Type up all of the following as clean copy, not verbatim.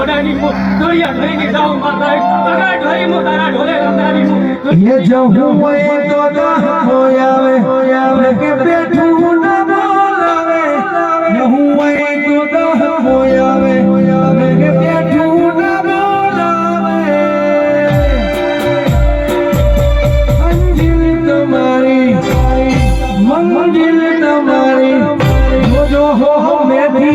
મોડાની મો દોડિયા ધરીને જાઉં માતા પગા ઢોરી મો તારા ઢોલે રમદાની મો ये जब हुए तो होयावे के बेठू न बोलावे न हुए तो होयावे के बेठू न बोलावे मंजिल तुम्हारी मंजिल तुम्हारी जो हो मैं भी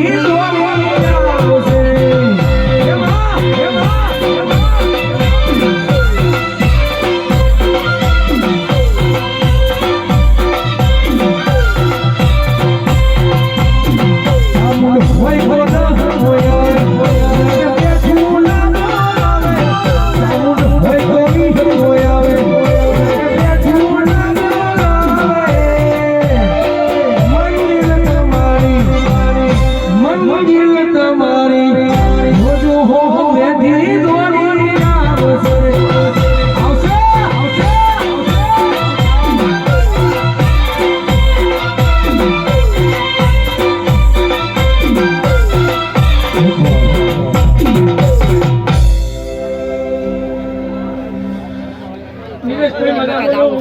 મજા